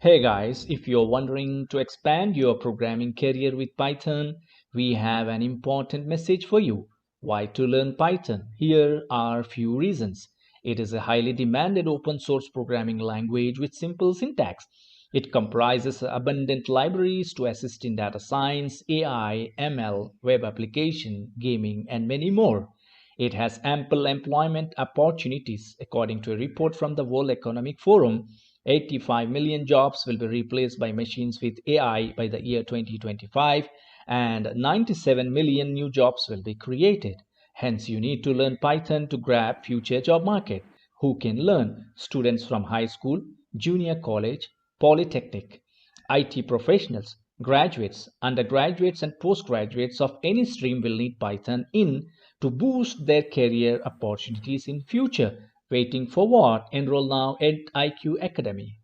Hey guys, if you're wondering to expand your programming career with Python, we have an important message for you. Why to learn Python? Here are few reasons. It is a highly demanded open source programming language with simple syntax. It comprises abundant libraries to assist in data science, AI, ML, web application, gaming, and many more. It has ample employment opportunities. According to a report from the World Economic Forum, 85 million jobs will be replaced by machines with AI by the year 2025, and 97 million new jobs will be created. Hence, you need to learn Python to grab future job market. Who can learn? Students from high school, junior college, polytechnic, IT professionals, graduates, undergraduates, and postgraduates of any stream will need Python in to boost their career opportunities in future. Waiting for what? Enroll now at IQ Academy.